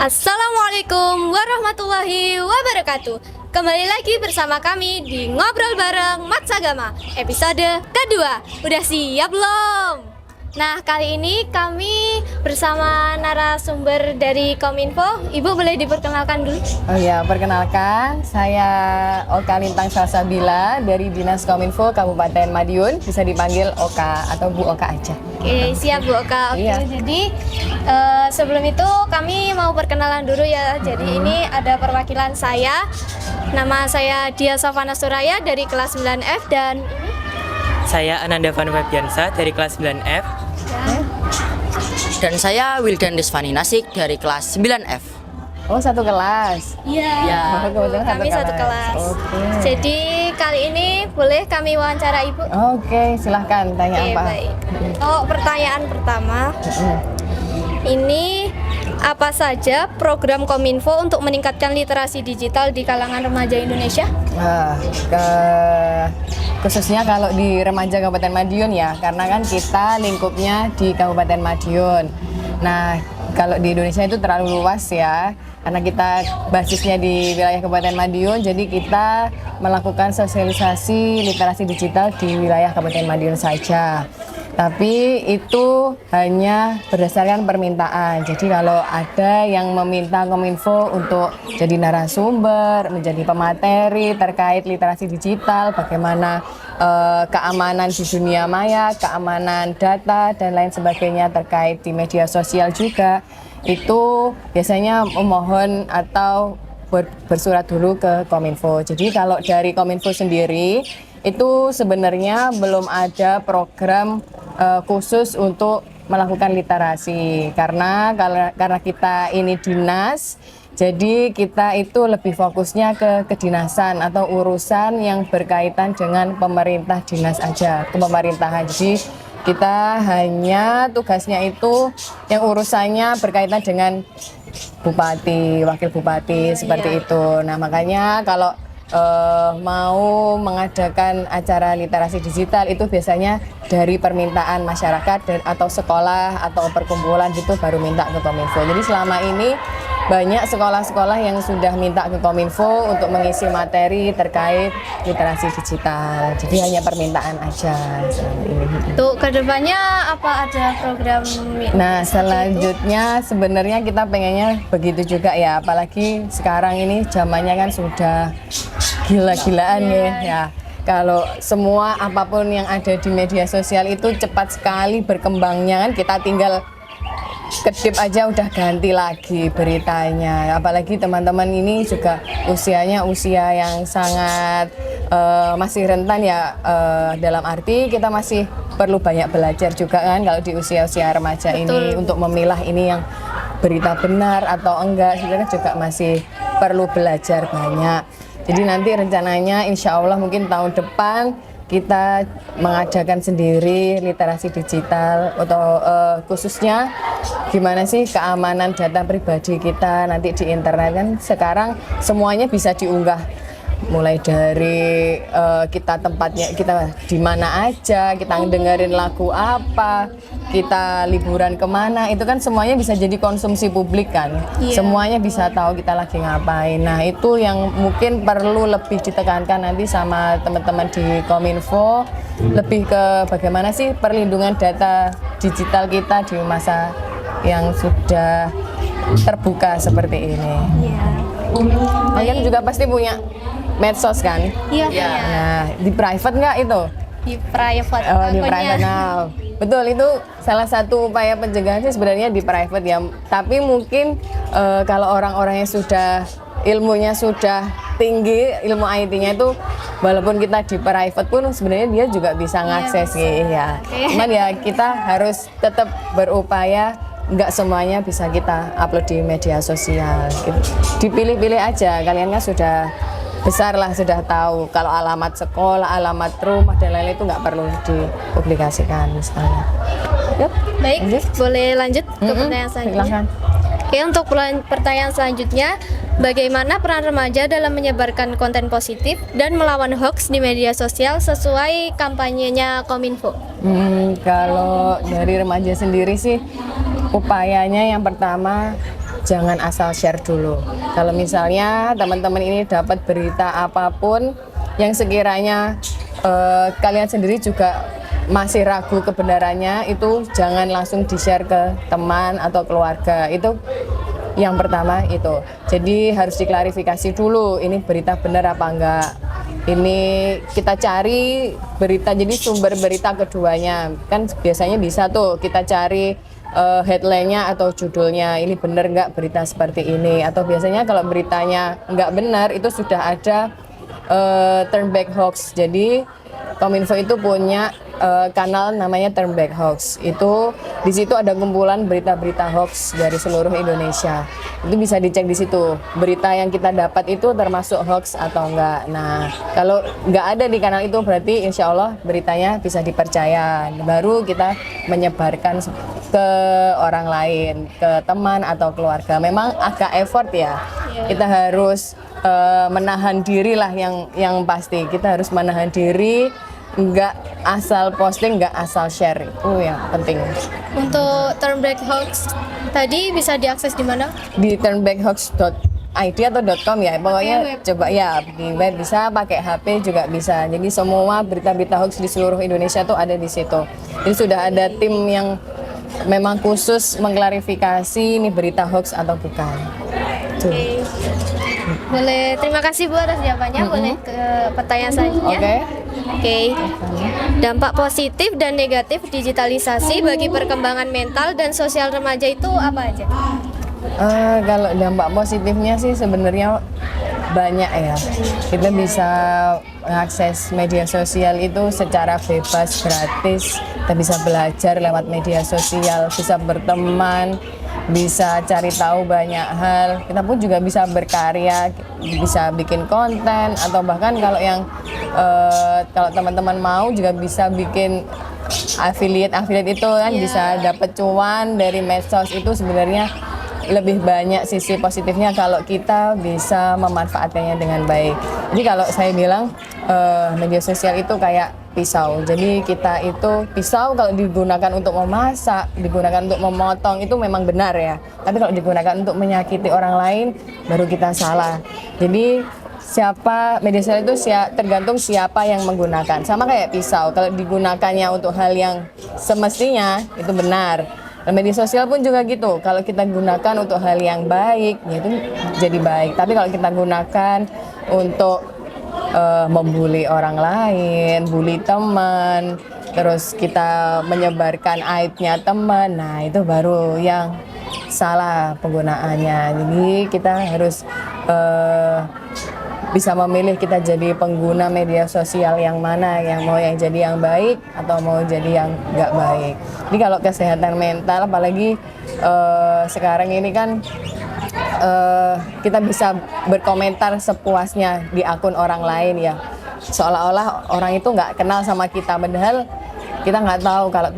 Assalamualaikum warahmatullahi wabarakatuh. Kembali lagi bersama kami di Ngobrol Bareng Matsagama episode kedua. Udah siap belum? Nah, kali ini kami bersama narasumber dari Kominfo. Ibu boleh diperkenalkan dulu? Oh ya, perkenalkan, saya Oka Lintang Salsabila dari Dinas Kominfo Kabupaten Madiun. Bisa dipanggil Oka atau Bu Oka aja. Oke, siap Bu Oka. Oke, Iya. Jadi sebelum itu kami mau perkenalan dulu ya. Jadi ini ada perwakilan saya. Nama saya Dia Sofana Suraya dari kelas 9F dan Saya Ananda Vanu Febiansa dari kelas 9F. Dan saya Wildan Desvani Nasik dari kelas 9F. Oh, satu kelas. Iya, Ya. Kebetulan kami satu kelas. Oke. Jadi kali ini boleh kami wawancara Ibu? Oke, silahkan tanya Oke, apa. baik. Oh, pertanyaan pertama. Ini apa saja program Kominfo untuk meningkatkan literasi digital di kalangan remaja Indonesia? Nah, khususnya kalau di remaja Kabupaten Madiun ya, karena kan kita lingkupnya di Kabupaten Madiun. Nah, kalau di Indonesia itu terlalu luas ya, karena kita basisnya di wilayah Kabupaten Madiun, jadi kita melakukan sosialisasi literasi digital di wilayah Kabupaten Madiun saja. Tapi itu hanya berdasarkan permintaan. Jadi kalau ada yang meminta Kominfo untuk jadi narasumber, menjadi pemateri terkait literasi digital, bagaimana keamanan di dunia maya, keamanan data dan lain sebagainya terkait di media sosial juga, itu biasanya memohon atau bersurat dulu ke Kominfo. Jadi kalau dari Kominfo sendiri itu sebenarnya belum ada program khusus untuk melakukan literasi karena kita ini dinas, jadi kita itu lebih fokusnya ke kedinasan atau urusan yang berkaitan dengan pemerintah dinas aja, ke pemerintahan. Jadi kita hanya tugasnya itu yang urusannya berkaitan dengan bupati, wakil bupati seperti itu. Nah, makanya kalau mau mengadakan acara literasi digital itu biasanya dari permintaan masyarakat atau sekolah atau perkumpulan gitu baru minta ke Kominfo. Jadi selama ini banyak sekolah-sekolah yang sudah minta ke Kominfo untuk mengisi materi terkait literasi digital. Jadi hanya permintaan aja selama ini. Untuk kedepannya apa ada program? Nah, selanjutnya sebenarnya kita pengennya begitu juga ya, apalagi sekarang ini zamannya kan sudah gila-gilaan ya. Kalau semua apapun yang ada di media sosial itu cepat sekali berkembangnya, kan kita tinggal kedip aja udah ganti lagi beritanya. Apalagi teman-teman ini juga usianya usia yang sangat masih rentan ya, dalam arti kita masih perlu banyak belajar juga kan kalau di usia-usia remaja. Betul. Ini untuk memilah ini yang berita benar atau enggak, sebenarnya juga masih perlu belajar banyak. Jadi nanti rencananya insya Allah mungkin tahun depan kita mengadakan sendiri literasi digital atau khususnya gimana sih keamanan data pribadi kita nanti di internet. Kan sekarang semuanya bisa diunggah, mulai dari kita tempatnya, kita di mana aja, kita dengerin lagu apa, kita liburan kemana, itu kan semuanya bisa jadi konsumsi publik kan. Semuanya bisa tahu kita lagi ngapain. Nah, itu yang mungkin perlu lebih ditekankan nanti sama teman-teman di Kominfo, lebih ke bagaimana sih perlindungan data digital kita di masa yang sudah terbuka seperti ini. Kalian juga pasti punya medsos kan? Iya. Nah, di private nggak itu? Di private. Oh, di akunnya. private now. Betul, itu salah satu upaya pencegahan sih sebenarnya di private ya. Tapi mungkin kalau orang-orang yang sudah ilmunya sudah tinggi, ilmu IT-nya itu walaupun kita di private pun sebenarnya dia juga bisa ngakses ya. Cuman ya kita harus tetap berupaya, nggak semuanya bisa kita upload di media sosial. Gitu. Dipilih-pilih aja, kalian kan sudah besar lah, sudah tahu kalau alamat sekolah, alamat rumah dan lain-lain itu nggak perlu dipublikasikan misalnya. Yuk, Baik, lanjut. boleh lanjut ke pertanyaan selanjutnya. Silakan. Oke, untuk pertanyaan selanjutnya, bagaimana peran remaja dalam menyebarkan konten positif dan melawan hoax di media sosial sesuai kampanyenya Kominfo? Kalau dari remaja sendiri sih upayanya yang pertama jangan asal share dulu. Kalau misalnya teman-teman ini dapat berita apapun yang sekiranya kalian sendiri juga masih ragu kebenarannya, itu jangan langsung di-share ke teman atau keluarga. Itu yang pertama itu. Jadi harus diklarifikasi dulu, ini berita benar apa enggak. Ini kita cari berita, jadi sumber berita keduanya. Kan biasanya bisa tuh kita cari headline-nya atau judulnya, ini benar enggak berita seperti ini. Atau biasanya kalau beritanya enggak benar, itu sudah ada turn back hoax. Jadi Kominfo itu punya kanal namanya Turn Back Hoax. Itu di situ ada kumpulan berita-berita hoax dari seluruh Indonesia. Itu bisa dicek di situ. Berita yang kita dapat itu termasuk hoax atau enggak. Nah, kalau enggak ada di kanal itu berarti insya Allah beritanya bisa dipercaya. Baru kita menyebarkan ke orang lain, ke teman atau keluarga. Memang agak effort ya. Kita harus menahan diri lah, yang pasti. Kita harus menahan diri, nggak asal posting, nggak asal share, itu yang penting. Untuk Turn Back Hoax tadi bisa diakses di mana? Di turnbackhoax.id atau .com ya, pokoknya coba ya di web bisa, pakai HP juga bisa. Jadi semua berita-berita hoax di seluruh Indonesia tuh ada di situ. Jadi sudah ada tim yang memang khusus mengklarifikasi ini berita hoax atau bukan. Tuh. Oke. Boleh, terima kasih Bu atas jawabannya. Boleh ke pertanyaan selanjutnya. Oke. Dampak positif dan negatif digitalisasi bagi perkembangan mental dan sosial remaja itu apa aja? Kalau dampak positifnya sih sebenarnya banyak ya. Kita bisa mengakses media sosial itu secara bebas, gratis. Kita bisa belajar lewat media sosial, bisa berteman, bisa cari tahu banyak hal. Kita pun juga bisa berkarya, bisa bikin konten, atau bahkan kalau yang kalau teman-teman mau juga bisa bikin affiliate itu kan, bisa dapat cuan dari medsos. Itu sebenarnya lebih banyak sisi positifnya kalau kita bisa memanfaatkannya dengan baik. Jadi kalau saya bilang media sosial itu kayak pisau. Jadi kita itu pisau kalau digunakan untuk memasak, digunakan untuk memotong itu memang benar ya. Tapi kalau digunakan untuk menyakiti orang lain baru kita salah. Jadi media sosial itu tergantung siapa yang menggunakan. Sama kayak pisau, kalau digunakannya untuk hal yang semestinya itu benar. Media sosial pun juga gitu, kalau kita gunakan untuk hal yang baik, ya itu jadi baik. Tapi kalau kita gunakan untuk membuli orang lain, bully teman, terus kita menyebarkan aibnya teman, nah itu baru yang salah penggunaannya. Jadi kita harus bisa memilih kita jadi pengguna media sosial yang mana, yang mau yang jadi yang baik atau mau jadi yang nggak baik. Jadi kalau kesehatan mental, apalagi sekarang ini kan kita bisa berkomentar sepuasnya di akun orang lain ya, seolah-olah orang itu nggak kenal sama kita, padahal kita nggak tahu kalau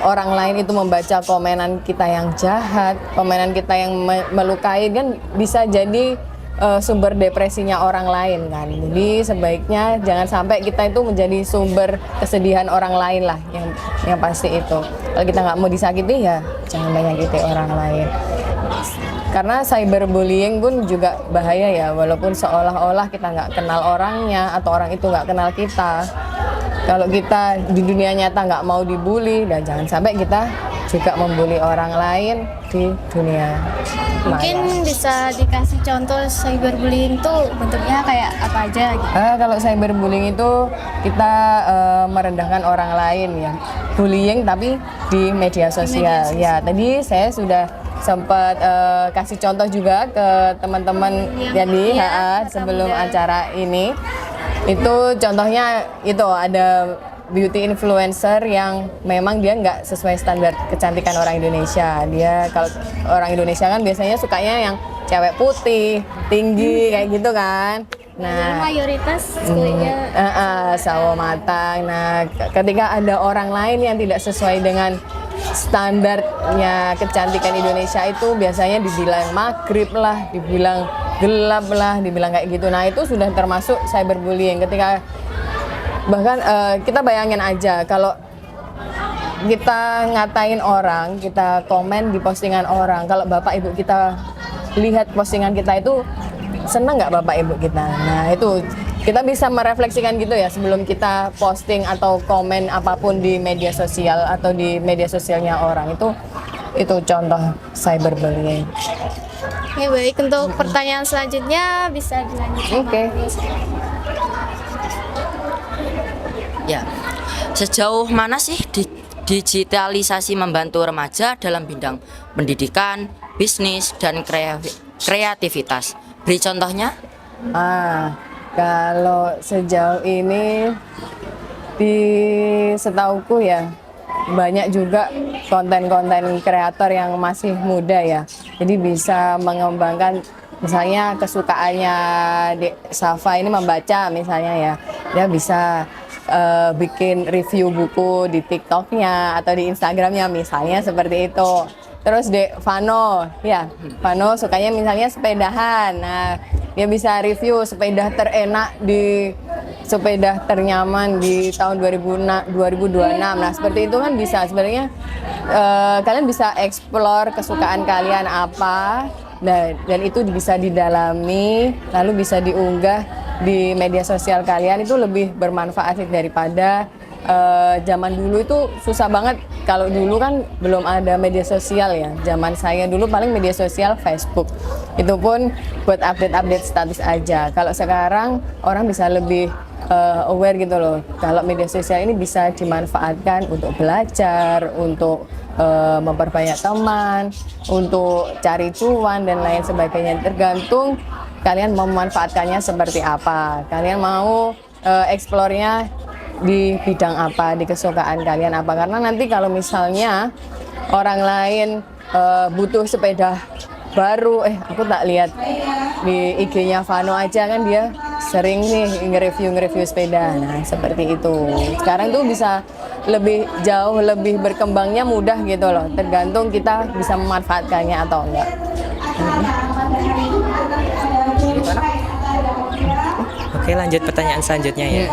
orang lain itu membaca komenan kita yang jahat, komenan kita yang melukai, kan bisa jadi sumber depresinya orang lain kan. Jadi sebaiknya jangan sampai kita itu menjadi sumber kesedihan orang lain lah, yang pasti itu. Kalau kita nggak mau disakiti ya jangan menyakiti orang lain. Karena cyberbullying pun juga bahaya ya, walaupun seolah-olah kita nggak kenal orangnya atau orang itu nggak kenal kita. Kalau kita di dunia nyata nggak mau dibully, dan jangan sampai kita juga membuli orang lain di dunia Mungkin bisa dikasih contoh cyberbullying itu bentuknya kayak apa aja gitu? Kalau cyberbullying itu kita merendahkan orang lain ya, bullying tapi di media sosial. Ya, tadi saya sudah sempat kasih contoh juga ke teman-teman jadi sebelum acara ini. Itu contohnya itu ada beauty influencer yang memang dia nggak sesuai standar kecantikan orang Indonesia. Dia kalau orang Indonesia kan biasanya sukanya yang cewek putih, tinggi kayak gitu kan. Nah, mayoritas kulitnya sawo matang. Nah, ketika ada orang lain yang tidak sesuai dengan standarnya kecantikan Indonesia, itu biasanya dibilang magrib lah, dibilang gelap lah, dibilang kayak gitu. Nah, itu sudah termasuk cyberbullying. Ketika bahkan kita bayangin aja kalau kita ngatain orang, kita komen di postingan orang, kalau bapak ibu kita lihat postingan kita itu senang nggak bapak ibu kita. Nah itu kita bisa merefleksikan gitu ya sebelum kita posting atau komen apapun di media sosial atau di media sosialnya orang. Itu contoh cyberbullying. Ya baik, untuk pertanyaan selanjutnya bisa dilanjutkan. Oke. Ya, sejauh mana sih digitalisasi membantu remaja dalam bidang pendidikan, bisnis, dan kreativitas? Beri contohnya. Kalau sejauh ini di setauku ya banyak juga konten-konten kreator yang masih muda ya, jadi bisa mengembangkan misalnya kesukaannya Safa ini membaca misalnya ya, dia bisa bikin review buku di TikToknya atau di Instagramnya misalnya seperti itu. Terus Vano sukanya misalnya sepedahan, nah dia bisa review sepeda terenak sepeda ternyaman di tahun 2026. Nah seperti itu kan bisa sebenarnya kalian bisa explore kesukaan kalian apa, dan itu bisa didalami lalu bisa diunggah di media sosial kalian. Itu lebih bermanfaat daripada zaman dulu itu susah banget. Kalau dulu kan belum ada media sosial ya, zaman saya dulu paling media sosial Facebook, itu pun buat update status aja. Kalau sekarang orang bisa lebih aware gitu loh, kalau media sosial ini bisa dimanfaatkan untuk belajar, untuk memperbanyak teman, untuk cari cuan dan lain sebagainya. Tergantung kalian mau memanfaatkannya seperti apa, kalian mau eksplornya di bidang apa, di kesukaan kalian apa. Karena nanti kalau misalnya orang lain butuh sepeda baru, aku tak lihat di IG-nya Vano aja kan dia sering nih nge-review sepeda. Nah seperti itu. Sekarang tuh bisa jauh lebih berkembangnya mudah gitu loh, tergantung kita bisa memanfaatkannya atau enggak. Oke, lanjut pertanyaan selanjutnya ya.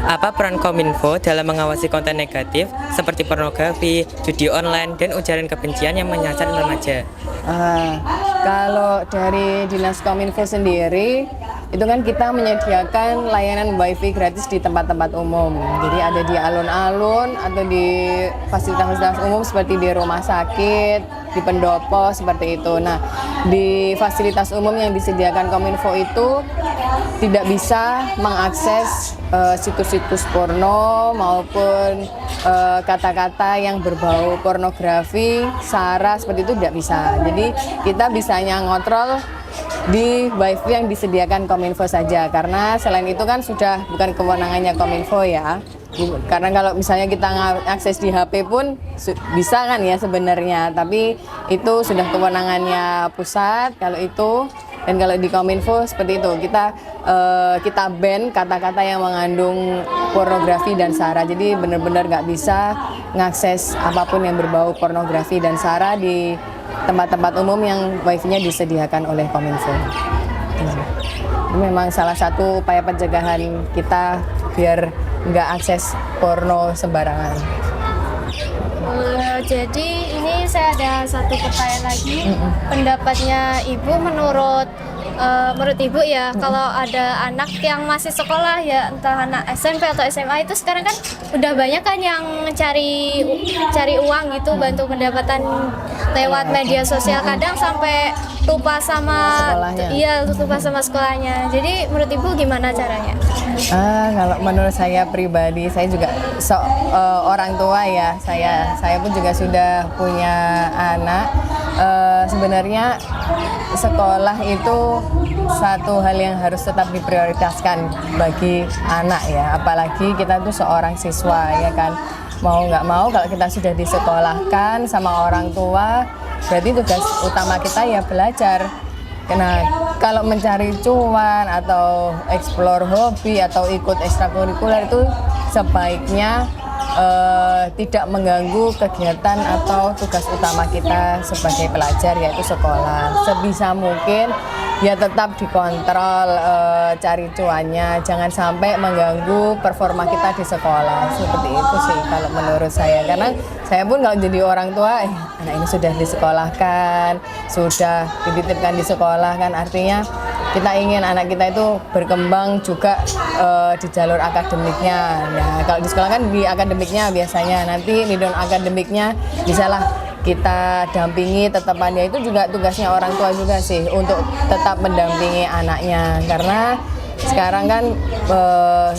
Apa peran Kominfo dalam mengawasi konten negatif seperti pornografi, judi online, dan ujaran kebencian yang menyasar remaja? Kalau dari Dinas Kominfo sendiri, itu kan kita menyediakan layanan wifi gratis di tempat-tempat umum. Jadi ada di alun-alun atau di fasilitas-fasilitas umum seperti di rumah sakit, di pendopo seperti itu. Nah, di fasilitas umum yang disediakan Kominfo itu tidak bisa mengakses situs-situs porno maupun kata-kata yang berbau pornografi, sara seperti itu tidak bisa. Jadi kita bisanya ngontrol di wifi yang disediakan Kominfo saja, karena selain itu kan sudah bukan kewenangannya Kominfo ya. Karena kalau misalnya kita akses di HP pun bisa kan ya sebenarnya, tapi itu sudah kewenangannya pusat kalau itu. Dan kalau di Kominfo seperti itu, kita ban kata-kata yang mengandung pornografi dan sara. Jadi benar-benar nggak bisa ngakses apapun yang berbau pornografi dan sara di tempat-tempat umum yang wifi-nya disediakan oleh Kominfo. Ini memang salah satu upaya pencegahan kita biar nggak akses porno sembarangan. Jadi ini saya ada satu pertanyaan lagi. Pendapatnya Ibu menurut Ibu ya, kalau ada anak yang masih sekolah ya, entah anak SMP atau SMA, itu sekarang kan udah banyak kan yang cari uang gitu, bantu pendapatan lewat media sosial, kadang sampai lupa sama sekolahnya. Iya, lupa sama sekolahnya. Jadi menurut Ibu gimana caranya? Kalau menurut saya pribadi, saya juga orang tua ya, saya pun juga sudah punya anak. Sebenarnya sekolah itu satu hal yang harus tetap diprioritaskan bagi anak ya, apalagi kita tuh seorang siswa ya kan. Mau nggak mau kalau kita sudah disekolahkan sama orang tua, berarti tugas utama kita ya belajar. Nah, kalau mencari cuan atau explore hobi atau ikut ekstrakurikuler itu sebaiknya tidak mengganggu kegiatan atau tugas utama kita sebagai pelajar, yaitu sekolah. Sebisa mungkin ya tetap dikontrol, cari cuannya, jangan sampai mengganggu performa kita di sekolah. Seperti itu sih kalau menurut saya. Karena saya pun kalau jadi orang tua, anak ini sudah disekolahkan, sudah dititipkan di sekolah kan, artinya kita ingin anak kita itu berkembang juga di jalur akademiknya. Nah, kalau di sekolah kan di akademiknya biasanya, nanti di non akademiknya bisalah kita dampingi tetepannya. Itu juga tugasnya orang tua juga sih untuk tetap mendampingi anaknya, karena sekarang kan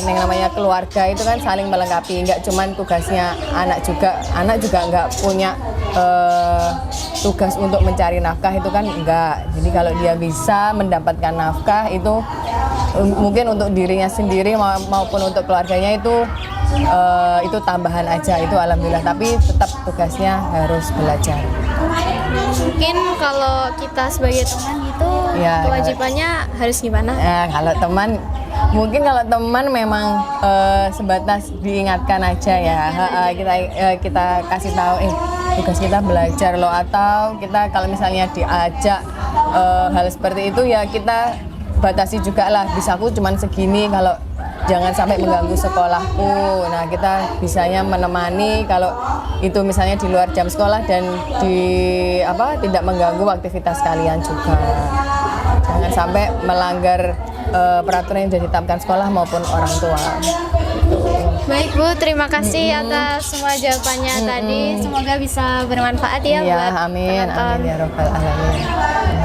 yang namanya keluarga itu kan saling melengkapi, nggak cuman tugasnya anak juga nggak punya tugas untuk mencari nafkah, itu kan enggak. Jadi kalau dia bisa mendapatkan nafkah itu mungkin untuk dirinya sendiri maupun untuk keluarganya itu tambahan aja, itu alhamdulillah, tapi tetap tugasnya harus belajar. Mungkin kalau kita sebagai teman gitu Ya, kewajibannya harus gimana? Kalau teman memang sebatas diingatkan aja ya, kita kasih tahu tugas kita belajar loh, atau kita kalau misalnya diajak hal seperti itu ya kita batasi juga lah, bisaku cuman segini, kalau jangan sampai mengganggu sekolahku. Nah, kita bisanya menemani kalau itu misalnya di luar jam sekolah dan tidak mengganggu aktivitas kalian juga. Jangan sampai melanggar peraturan yang sudah ditetapkan sekolah maupun orang tua. Baik Bu, terima kasih atas semua jawabannya tadi. Semoga bisa bermanfaat ya Iya, buat amin, penonton. amin ya robbal alamin.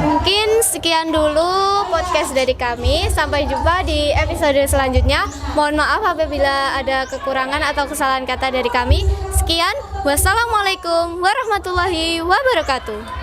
Mungkin sekian dulu podcast dari kami. Sampai jumpa di episode selanjutnya. Mohon maaf apabila ada kekurangan atau kesalahan kata dari kami. Sekian, wassalamualaikum warahmatullahi wabarakatuh.